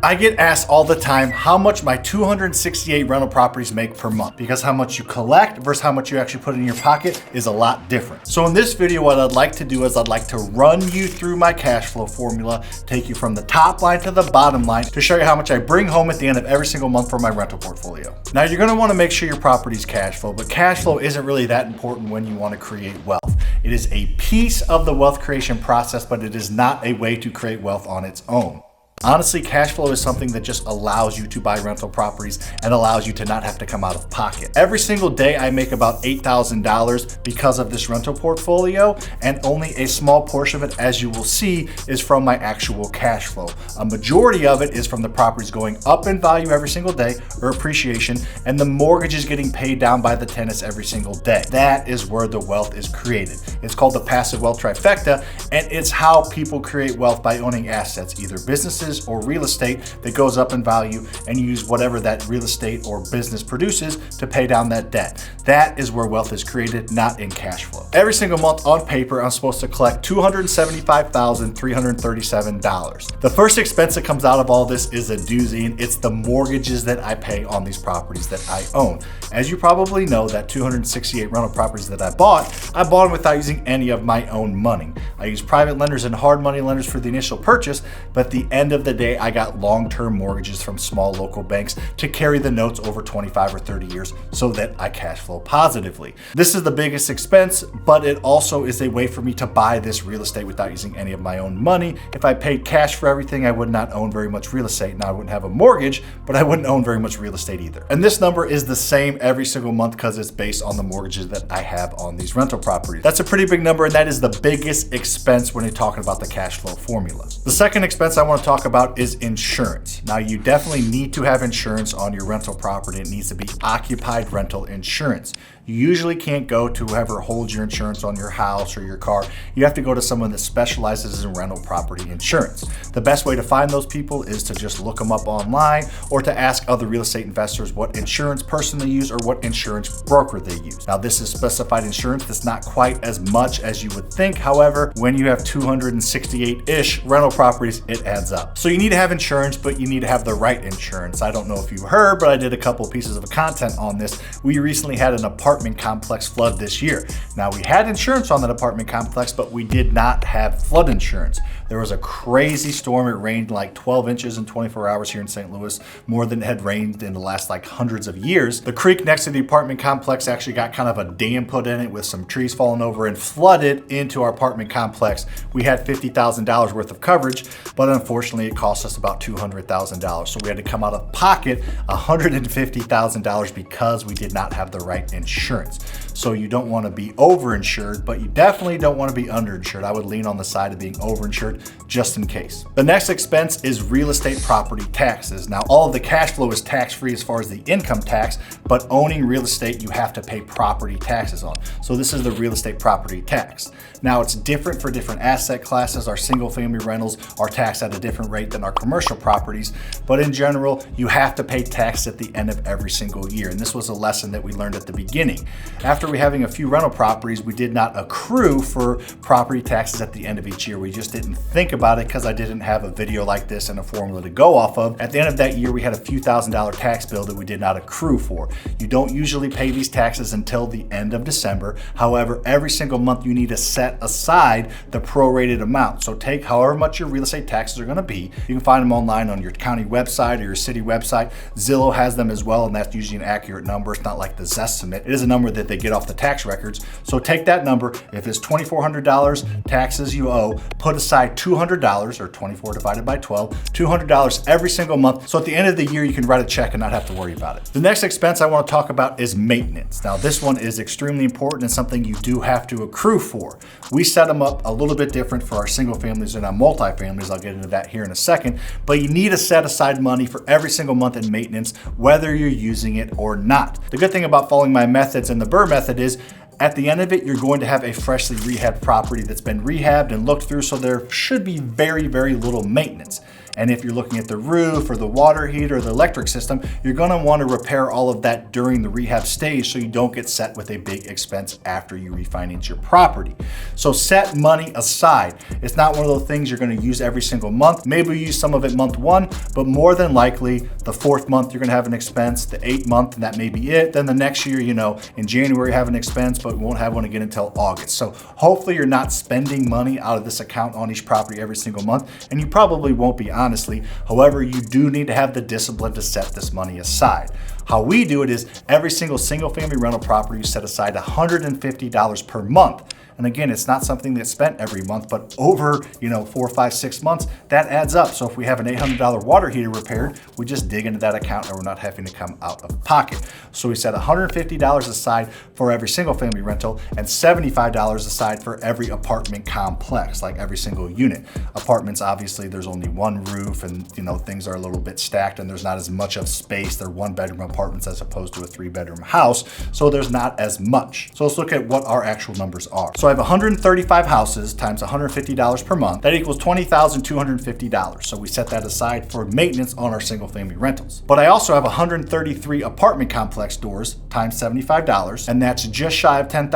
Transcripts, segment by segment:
I get asked all the time how much my 268 rental properties make per month, because how much you collect versus how much you actually put in your pocket is a lot different. So in this video, what I'd like to do is I'd like to run you through my cash flow formula, take you from the top line to the bottom line to show you how much I bring home at the end of every single month for my rental portfolio. Now you're gonna wanna make sure your property's cash flow, but cash flow isn't really that important when you wanna create wealth. It is a piece of the wealth creation process, but it is not a way to create wealth on its own. Honestly, cash flow is something that just allows you to buy rental properties and allows you to not have to come out of pocket. Every single day I make about $8,000 because of this rental portfolio, and only a small portion of it, as you will see, is from my actual cash flow. A majority of it is from the properties going up in value every single day, or appreciation, and the mortgage is getting paid down by the tenants every single day. That is where the wealth is created. It's called the passive wealth trifecta, and it's how people create wealth by owning assets, either businesses or real estate that goes up in value, and you use whatever that real estate or business produces to pay down that debt. That is where wealth is created, not in cash flow. Every single month on paper, I'm supposed to collect $275,337. The first expense that comes out of all this is a doozy, and it's the mortgages that I pay on these properties that I own. As you probably know, that 268 rental properties that I bought them without using any of my own money. I used private lenders and hard money lenders for the initial purchase, but at the end of the day, I got long-term mortgages from small local banks to carry the notes over 25 or 30 years so that I cash flow positively. This is the biggest expense, but it also is a way for me to buy this real estate without using any of my own money. If I paid cash for everything, I would not own very much real estate. Now, I wouldn't have a mortgage, but I wouldn't own very much real estate either. And this number is the same every single month because it's based on the mortgages that I have on these rental properties. That's a pretty big number, and that is the biggest expense when you're talking about the cash flow formulas. The second expense I want to talk about is insurance. Now, you definitely need to have insurance on your rental property. It needs to be occupied rental insurance. You usually can't go to whoever holds your insurance on your house or your car. You have to go to someone that specializes in rental property insurance. The best way to find those people is to just look them up online, or to ask other real estate investors what insurance person they use or what insurance broker they use. Now, this is specified insurance that's not quite as much as you would think. However, when you have 268-ish rental properties, it adds up. So you need to have insurance, but you need to have the right insurance. I don't know if you heard, but I did a couple pieces of content on this. We recently had an apartment complex flood this year. Now, we had insurance on that apartment complex, but we did not have flood insurance. There was a crazy storm. It rained like 12 inches in 24 hours here in St. Louis, more than it had rained in the last like hundreds of years. The creek next to the apartment complex actually got kind of a dam put in it with some trees falling over and flooded into our apartment complex. We had $50,000 worth of coverage, but unfortunately it cost us about $200,000. So we had to come out of pocket $150,000 because we did not have the right insurance. So you don't want to be overinsured, but you definitely don't want to be underinsured. I would lean on the side of being overinsured just in case. The next expense is real estate property taxes. Now, all of the cash flow is tax-free as far as the income tax, but owning real estate, you have to pay property taxes on. So this is the real estate property tax. Now, it's different for different asset classes. Our single family rentals are taxed at a different rate than our commercial properties, but in general, you have to pay tax at the end of every single year. And this was a lesson that we learned at the beginning. After we having a few rental properties, we did not accrue for property taxes at the end of each year. We just didn't think about it because I didn't have a video like this and a formula to go off of. At the end of that year, we had a few $1,000 tax bill that we did not accrue for. You don't usually pay these taxes until the end of December. However, every single month you need to set aside the prorated amount. So take however much your real estate taxes are going to be. You can find them online on your county website or your city website. Zillow has them as well, and that's usually an accurate number. It's not like the Zestimate. It is a number that they get off the tax records. So take that number. If it's $2,400 taxes you owe, put aside $200, or 24 divided by 12, $200 every single month. So at the end of the year, you can write a check and not have to worry about it. The next expense I want to talk about is maintenance. Now, this one is extremely important and something you do have to accrue for. We set them up a little bit different for our single families and our multifamilies. I'll get into that here in a second, but you need to set aside money for every single month in maintenance, whether you're using it or not. The good thing about following my methods and the BRRRR method is at the end of it, you're going to have a freshly rehabbed property that's been rehabbed and looked through, so there should be very, very little maintenance. And if you're looking at the roof or the water heater or the electric system, you're gonna wanna repair all of that during the rehab stage so you don't get set with a big expense after you refinance your property. So set money aside. It's not one of those things you're gonna use every single month. Maybe you use some of it month one, but more than likely the 4th month you're gonna have an expense, the 8th month, and that may be it. Then the next year, in January you have an expense, but won't have one again until August. So hopefully you're not spending money out of this account on each property every single month, and you probably won't be, honestly. However, you do need to have the discipline to set this money aside. How we do it is every single family rental property you set aside $150 per month. And again, it's not something that's spent every month, but over 4, 5, 6 months, that adds up. So if we have an $800 water heater repaired, we just dig into that account and we're not having to come out of pocket. So we set $150 aside for every single family rental and $75 aside for every apartment complex, like every single unit. Apartments, obviously, there's only one roof and things are a little bit stacked and there's not as much of space. They're 1-bedroom apartments as opposed to a 3-bedroom house. So there's not as much. So let's look at what our actual numbers are. So I have 135 houses times $150 per month. That equals $20,250. So we set that aside for maintenance on our single family rentals. But I also have 133 apartment complex doors times $75, and that's just shy of $10,000,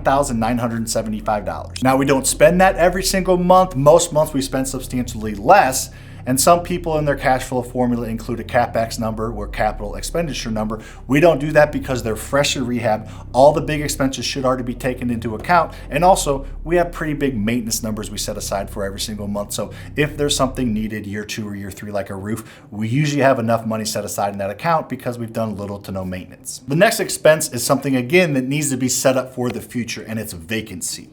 $9,975. Now we don't spend that every single month. Most months we spend substantially less. And some people in their cash flow formula include a CapEx number or capital expenditure number. We don't do that because they're fresh to rehab. All the big expenses should already be taken into account. And also, we have pretty big maintenance numbers we set aside for every single month. So if there's something needed year 2 or year 3, like a roof, we usually have enough money set aside in that account because we've done little to no maintenance. The next expense is something, again, that needs to be set up for the future, and it's vacancy.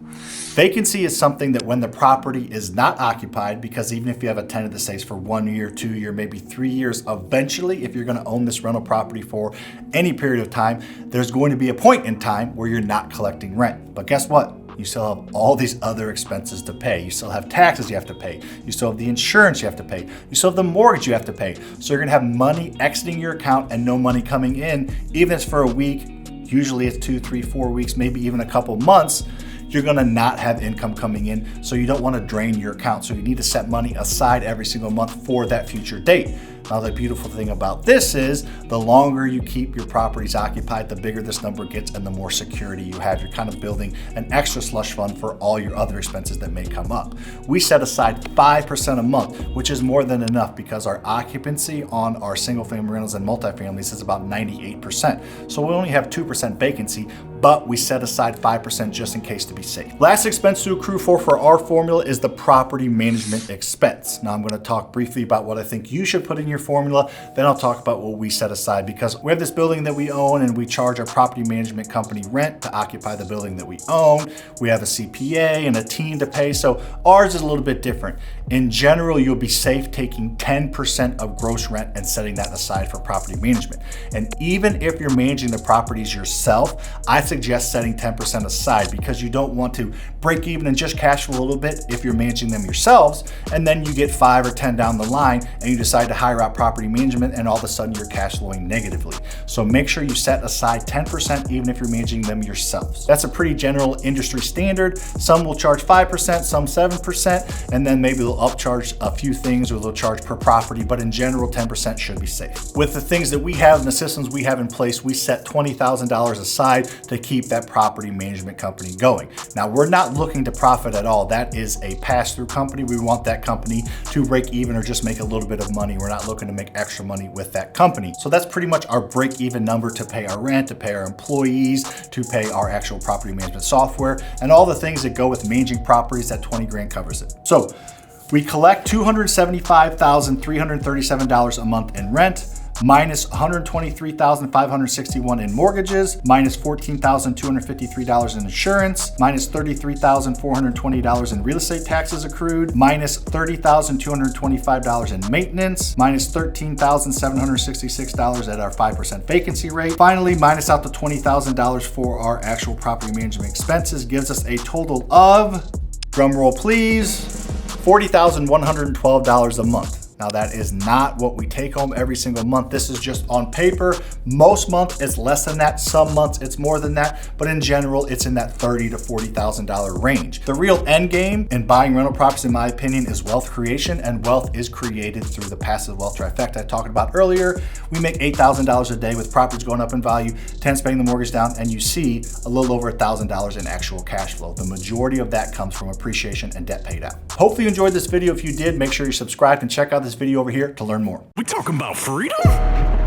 Vacancy is something that when the property is not occupied, because even if you have a tenant that stays for 1 year, 2 year, maybe 3 years, eventually, if you're gonna own this rental property for any period of time, there's going to be a point in time where you're not collecting rent. But guess what? You still have all these other expenses to pay. You still have taxes you have to pay. You still have the insurance you have to pay. You still have the mortgage you have to pay. So you're gonna have money exiting your account and no money coming in, even if it's for a week. Usually it's 2, 3, 4 weeks, maybe even a couple months. You're gonna not have income coming in, so you don't wanna drain your account. So you need to set money aside every single month for that future date. Now, the beautiful thing about this is the longer you keep your properties occupied, the bigger this number gets and the more security you have. You're kind of building an extra slush fund for all your other expenses that may come up. We set aside 5% a month, which is more than enough because our occupancy on our single family rentals and multifamilies is about 98%. So we only have 2% vacancy, but we set aside 5% just in case to be safe. Last expense to accrue for our formula is the property management expense. Now I'm gonna talk briefly about what I think you should put in your formula, then I'll talk about what we set aside, because we have this building that we own and we charge our property management company rent to occupy the building that we own. We have a CPA and a team to pay, so ours is a little bit different. In general, you'll be safe taking 10% of gross rent and setting that aside for property management. And even if you're managing the properties yourself, I suggest setting 10% aside because you don't want to break even and just cash flow a little bit if you're managing them yourselves, and then you get 5 or 10 down the line and you decide to hire out property management and all of a sudden you're cash flowing negatively. So make sure you set aside 10% even if you're managing them yourselves. That's a pretty general industry standard. Some will charge 5%, some 7%, and then maybe they'll upcharge a few things or they'll charge per property, but in general, 10% should be safe. With the things that we have and the systems we have in place, we set $20,000 aside to keep that property management company going. Now, we're not looking to profit at all. That is a pass-through company. We want that company to break even or just make a little bit of money. We're not looking to make extra money with that company. So that's pretty much our break-even number to pay our rent, to pay our employees, to pay our actual property management software, and all the things that go with managing properties. That 20 grand covers it. So we collect $275,337 a month in rent, minus $123,561 in mortgages, minus $14,253 in insurance, minus $33,420 in real estate taxes accrued, minus $30,225 in maintenance, minus $13,766 at our 5% vacancy rate. Finally, minus out the $20,000 for our actual property management expenses gives us a total of, drum roll please, $40,112 a month. Now that is not what we take home every single month. This is just on paper. Most months it's less than that. Some months it's more than that. But in general, it's in that $30,000 to $40,000 range. The real end game in buying rental properties, in my opinion, is wealth creation, and wealth is created through the passive wealth trifecta I talked about earlier. We make $8,000 a day with properties going up in value, 10 paying the mortgage down, and you see a little over $1,000 in actual cash flow. The majority of that comes from appreciation and debt paid out. Hopefully you enjoyed this video. If you did, make sure you're subscribed and check out this video over here to learn more. We talking about freedom?